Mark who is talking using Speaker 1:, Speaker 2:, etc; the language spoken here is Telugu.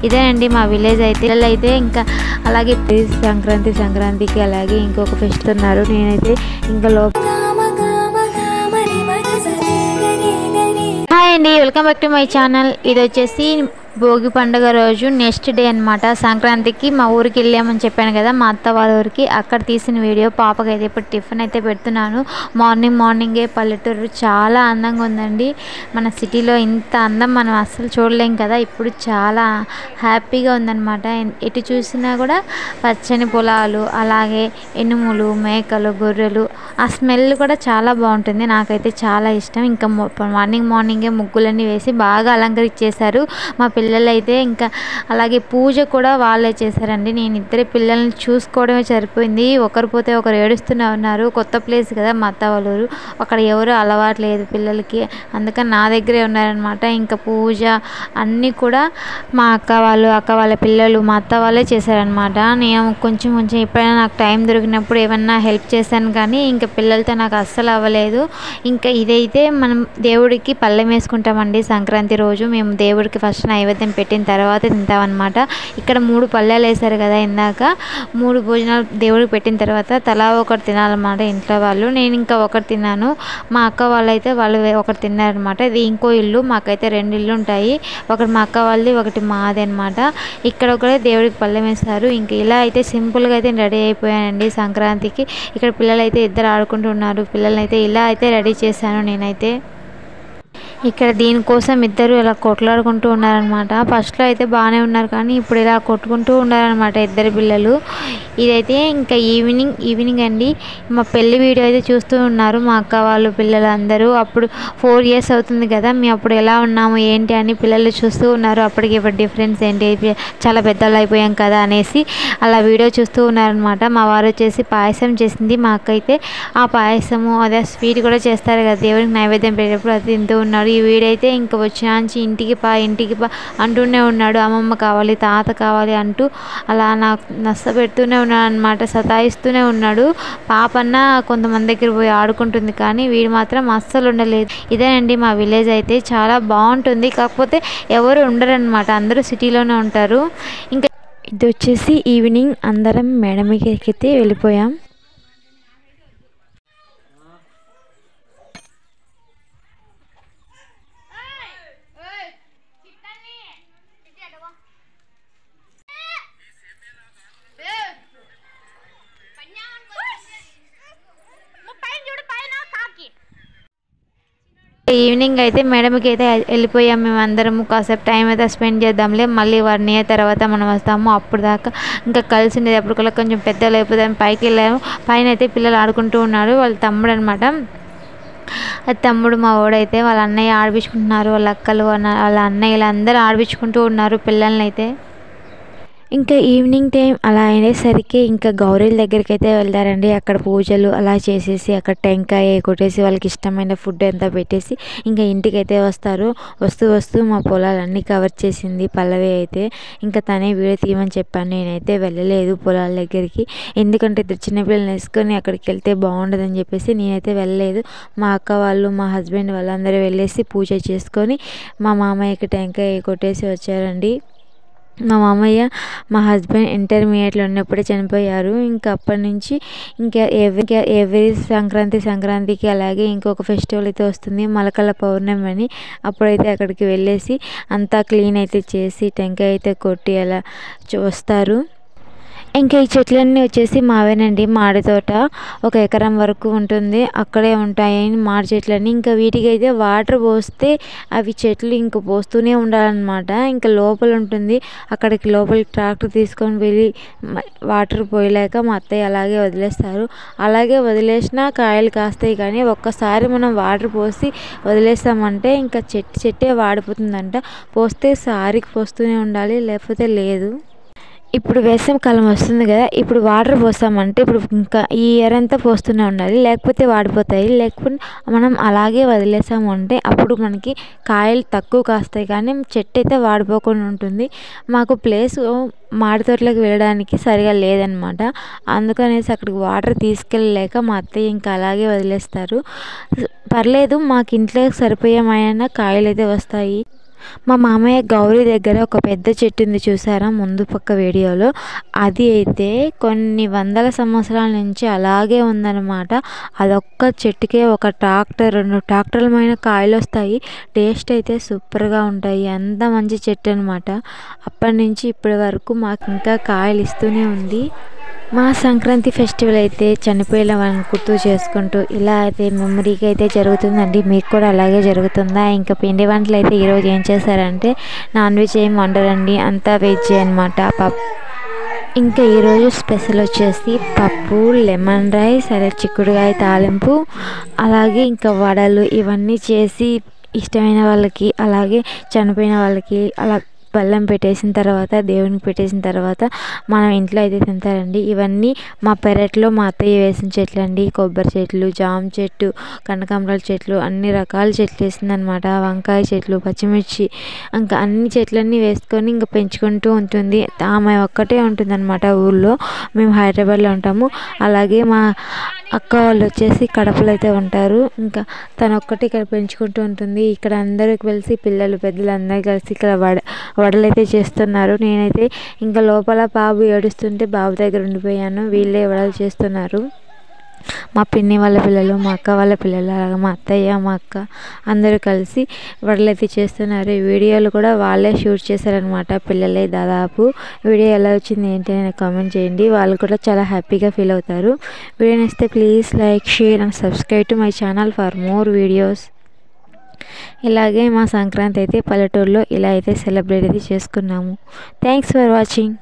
Speaker 1: ఇదేనండి మా విలేజ్ అయితే. పిల్లలైతే ఇంకా అలాగే సంక్రాంతికి అలాగే ఇంకొక ఫెస్ట్ ఉన్నారు. నేనైతే ఇంకా హాయ్ అండి, welcome back to my channel. ఇది వచ్చేసి భోగి పండుగ రోజు నెక్స్ట్ డే అనమాట. సంక్రాంతికి మా ఊరికి వెళ్ళామని చెప్పాను కదా, మా అత్త వాళ్ళ ఊరికి. అక్కడ తీసిన వీడియో. పాపకైతే ఇప్పుడు టిఫిన్ అయితే పెడుతున్నాను. మార్నింగే పల్లెటూరు చాలా అందంగా ఉందండి. మన సిటీలో ఇంత అందం మనం అస్సలు చూడలేం కదా. ఇప్పుడు చాలా హ్యాపీగా ఉందన్నమాట. ఎటు చూసినా కూడా పచ్చని పొలాలు, అలాగే ఎనుములు, మేకలు, గొర్రెలు. ఆ స్మెల్ కూడా చాలా బాగుంటుంది. నాకైతే చాలా ఇష్టం. ఇంకా మార్నింగే ముగ్గులన్నీ వేసి బాగా అలంకరించేశారు. మా పిల్లలు అయితే ఇంకా అలాగే పూజ కూడా వాళ్ళే చేశారండి. నేను ఇద్దరు పిల్లల్ని చూసుకోవడమే సరిపోయింది. ఒకరు పోతే ఒకరు ఏడుస్తూనే ఉన్నారు. కొత్త ప్లేస్ కదా మా అత్త వాళ్ళ ఊరు, అక్కడ ఎవరు అలవాటు లేదు పిల్లలకి, అందుకని నా దగ్గరే ఉన్నారనమాట. ఇంకా పూజ అన్నీ కూడా మా అక్క వాళ్ళ పిల్లలు, మా అత్త వాళ్ళే చేశారనమాట. నేను కొంచెం ఎప్పుడైనా నాకు టైం దొరికినప్పుడు ఏమన్నా హెల్ప్ చేశాను, కానీ ఇంకా పిల్లలతో నాకు అస్సలు అవ్వలేదు. ఇంకా ఇదైతే మనం దేవుడికి పళ్ళెం వేసుకుంటామండి. సంక్రాంతి రోజు మేము దేవుడికి ఫస్ట్ నైవేద్యం పెట్టిన తర్వాత తింటామన్నమాట. ఇక్కడ 3 పళ్ళెలు వేశారు కదా ఇందాక. 3 భోజనాలు దేవుడికి పెట్టిన తర్వాత తలా ఒకటి తినాలన్నమాట ఇంట్లో వాళ్ళు. నేను ఇంకా ఒకటి తిన్నాను. మా అక్క వాళ్ళు ఒకటి తిన్నారనమాట. ఇది ఇంకో ఇల్లు, మాకైతే 2 ఇల్లు ఉంటాయి. ఒకటి మా అక్క వాళ్ళది, ఒకటి మాది అనమాట. ఇక్కడ ఒకటే దేవుడికి పళ్ళెం వేస్తారు. ఇంక ఇలా అయితే సింపుల్గా అయితే రెడీ అయిపోయానండి సంక్రాంతికి. ఇక్కడ పిల్లలు అయితే ఇద్దరు ఆడుకుంటూ ఉన్నారు. పిల్లల్ని అయితే ఇలా అయితే రెడీ చేశాను నేనైతే. ఇక్కడ దీనికోసం ఇద్దరు ఇలా కొట్లాడుకుంటూ ఉన్నారనమాట. ఫస్ట్లో అయితే బాగానే ఉన్నారు, కానీ ఇప్పుడు ఇలా కొట్టుకుంటూ ఉన్నారనమాట ఇద్దరు పిల్లలు. ఇదైతే ఇంకా ఈవినింగ్ అండి. మా పెళ్లి వీడియో అయితే చూస్తూ ఉన్నారు మా అక్క వాళ్ళు పిల్లలు అందరూ. అప్పుడు 4 years అవుతుంది కదా, మేము అప్పుడు ఎలా ఉన్నాము ఏంటి అని పిల్లలు చూస్తూ ఉన్నారు. అప్పటికి ఇప్పుడు డిఫరెన్స్ ఏంటి, చాలా పెద్దలు అయిపోయాం కదా అనేసి అలా వీడియో చూస్తూ ఉన్నారనమాట. మా వారు వచ్చేసి పాయసం చేసింది, మా అక్క అయితే ఆ పాయసము అదే స్వీట్ కూడా చేస్తారు కదా దేవుడికి నైవేద్యం పెట్టేటప్పుడు, అది తింటూ ఉన్నారు. ఈ వీడైతే ఇంకా వచ్చినాంచి ఇంటికి పా అంటూనే ఉన్నాడు. అమ్మమ్మ కావాలి, తాత కావాలి అంటూ అలా నాకు నచ్చ పెడుతూనే ఉన్నాడు అనమాట. సతాయిస్తూనే ఉన్నాడు. పాపన్న కొంతమంది దగ్గర పోయి ఆడుకుంటుంది, కానీ వీడు మాత్రం అస్సలు ఉండలేదు. ఇదేనండి మా విలేజ్ అయితే. చాలా బాగుంటుంది, కాకపోతే ఎవరు ఉండరు అనమాట, అందరూ సిటీలోనే ఉంటారు. ఇంకా ఇది వచ్చేసి ఈవినింగ్ అందరం మేడ మీదకి అయితే వెళ్ళిపోయాం. ఈవినింగ్ అయితే మేడంకి అయితే వెళ్ళిపోయాం మేము అందరము. కాసేపు టైం అయితే స్పెండ్ చేద్దాంలే, మళ్ళీ 1 year తర్వాత మనం వస్తాము. అప్పుడు దాకా ఇంకా కలిసి ఉండేది. అప్పటికల్లా కొంచెం పెద్దలు అయిపోతాం. పైకి వెళ్ళాము. పైన అయితే పిల్లలు ఆడుకుంటూ ఉన్నారు. వాళ్ళ తమ్ముడు అనమాట. అది తమ్ముడు మా వాడైతే వాళ్ళ అన్నయ్య ఆడిపించుకుంటున్నారు. వాళ్ళ అక్కలు వాళ్ళ అన్నయ్యలు అందరూ ఆడిపించుకుంటూ ఉన్నారు పిల్లల్ని అయితే. ఇంకా ఈవినింగ్ టైం అలా అయినసరికి ఇంకా గౌరీల దగ్గరికి అయితే వెళ్తారండి. అక్కడ పూజలు అలా చేసేసి అక్కడ టెంకాయ కొట్టేసి వాళ్ళకి ఇష్టమైన ఫుడ్ అంతా పెట్టేసి ఇంకా ఇంటికి అయితే వస్తారు. వస్తూ మా పొలాలన్నీ కవర్ చేసింది పల్లవి అయితే. ఇంకా తనే వీడియో తీయమని చెప్పాను. నేనైతే వెళ్ళలేదు పొలాల దగ్గరికి, ఎందుకంటే ఇద్దరు చిన్నపిల్లలు వేసుకొని అక్కడికి వెళ్తే బాగుండదని చెప్పేసి నేనైతే వెళ్ళలేదు. మా అక్క వాళ్ళు, మా హస్బెండ్ వాళ్ళందరూ వెళ్ళేసి పూజ చేసుకొని మా మామయ్యకి టెంకాయ కొట్టేసి వచ్చారండి. మా మామయ్య మా హస్బెండ్ ఇంటర్మీడియట్లో ఉన్నప్పుడే చనిపోయారు. ఇంకా అప్పటి నుంచి ఇంకా ఎవ్రీ సంక్రాంతికి అలాగే ఇంకొక ఫెస్టివల్ అయితే వస్తుంది, మలకల పౌర్ణమి అని. అప్పుడైతే అక్కడికి వెళ్ళేసి అంతా క్లీన్ అయితే చేసి టెంకాయ అయితే కొట్టి అలా వస్తారు. ఇంకా ఈ చెట్లన్నీ వచ్చేసి మావేనండి. మాడి తోట 1 ఎకరం వరకు ఉంటుంది, అక్కడే ఉంటాయి మాడి చెట్లన్నీ. ఇంకా వీటికైతే వాటర్ పోస్తే అవి చెట్లు ఇంకా పోస్తూనే ఉండాలన్నమాట. ఇంకా లోపల ఉంటుంది, అక్కడికి లోపలికి ట్రాక్టర్ తీసుకొని వెళ్ళి వాటర్ పోయలేక మా అత్తయ్య అలాగే వదిలేస్తారు. అలాగే వదిలేసినా కాయలు కాస్తాయి, కానీ ఒక్కసారి మనం వాటర్ పోసి వదిలేస్తామంటే ఇంకా చెట్టే వాడిపోతుందంట. పోస్తే సారికి పోస్తూనే ఉండాలి, లేకపోతే లేదు. ఇప్పుడు వేసవి కాలం వస్తుంది కదా, ఇప్పుడు వాటర్ పోస్తామంటే ఇప్పుడు ఇంకా ఈ ఇయర్ అంతా పోస్తూనే ఉండాలి, లేకపోతే వాడిపోతాయి. లేకపోతే మనం అలాగే వదిలేసామంటే అప్పుడు మనకి కాయలు తక్కువ కాస్తాయి, కానీ చెట్టు అయితే వాడిపోకుండా ఉంటుంది. మాకు ప్లేస్ మాడి తోటలోకి వెళ్ళడానికి సరిగా లేదనమాట. అందుకనేసి అక్కడికి వాటర్ తీసుకెళ్ళలేక మా అత్తయ్య ఇంకా అలాగే వదిలేస్తారు. పర్లేదు, మాకు ఇంట్లో సరిపోయేమైనా కాయలు అయితే వస్తాయి. మా మామయ్య గౌరీ దగ్గర ఒక పెద్ద చెట్టు ఉంది చూసారా ముందు పక్క వీడియోలో, అది అయితే కొన్ని వందల సంవత్సరాల నుంచి అలాగే ఉందన్నమాట. అదొక్క చెట్టుకే ఒక ట్రాక్టర్ 2 ట్రాక్టర్లమైన కాయలు వస్తాయి. టేస్ట్ అయితే సూపర్గా ఉంటాయి. అంత మంచి చెట్టు అనమాట. అప్పటి నుంచి ఇప్పటి వరకు మాకు ఇంకా కాయలు ఇస్తూనే ఉంది. మా సంక్రాంతి ఫెస్టివల్ అయితే చనిపోయిన వాళ్ళని గుర్తు చేసుకుంటూ ఇలా అయితే మెమరీగా అయితే జరుగుతుందండి. మీకు కూడా అలాగే జరుగుతుందా? ఇంకా పిండి వంటలు అయితే ఈరోజు ఏం చేశారంటే నాన్ వెజ్ ఏం వండరండి, అంతా వెజ్ అనమాట. ఇంకా ఈరోజు స్పెషల్ వచ్చేసి పప్పు, లెమన్ రైస్, అదే చిక్కుడుకాయ తాలింపు, అలాగే ఇంకా వడలు ఇవన్నీ చేసి ఇష్టమైన వాళ్ళకి అలాగే చనిపోయిన వాళ్ళకి అలా బెల్లం పెట్టేసిన తర్వాత దేవునికి పెట్టేసిన తర్వాత మనం ఇంట్లో అయితే తింటారండి. ఇవన్నీ మా పెరట్లో మా అత్తయ్య వేసిన చెట్లు అండి. కొబ్బరి చెట్లు, జామ చెట్టు, కనకాంబరాల చెట్లు, అన్ని రకాల చెట్లు వేసిందనమాట. వంకాయ చెట్లు, పచ్చిమిర్చి, ఇంకా అన్ని చెట్లన్నీ వేసుకొని ఇంకా పెంచుకుంటూ ఉంటుంది. ఆమె ఒక్కటే ఉంటుందన్నమాట ఊళ్ళో. మేము హైదరాబాద్లో ఉంటాము. అలాగే మా అక్క వాళ్ళు వచ్చేసి కడపలో అయితే ఉంటారు. ఇంకా తను ఒక్కటి ఇక్కడ పెంచుకుంటూ ఉంటుంది. ఇక్కడ అందరూ కలిసి పిల్లలు పెద్దలు అందరూ కలిసి ఇక్కడ వడలు అయితే చేస్తున్నారు. నేనైతే ఇంకా లోపల బాబు ఏడుస్తుంటే బాబు దగ్గర ఉండిపోయాను. వీళ్ళే వడలు చేస్తున్నారు. మా పిన్ని వాళ్ళ పిల్లలు, మా అక్క వాళ్ళ పిల్లలు, అలాగే మా అత్తయ్య, మా అక్క అందరూ కలిసి వడలు అయితే చేస్తున్నారు. ఈ వీడియోలు కూడా వాళ్ళే షూట్ చేశారనమాట, పిల్లలే. దాదాపు వీడియో ఎలా వచ్చింది ఏంటి అని కామెంట్ చేయండి. వాళ్ళు కూడా చాలా హ్యాపీగా ఫీల్ అవుతారు. వీడియో నచ్చితే please like, share and subscribe to my channel for more videos. ఇలాగే మా సంక్రాంతి అయితే పల్లెటూరులో ఇలా అయితే సెలబ్రేట్ అయితే చేసుకున్నాము. Thanks for watching.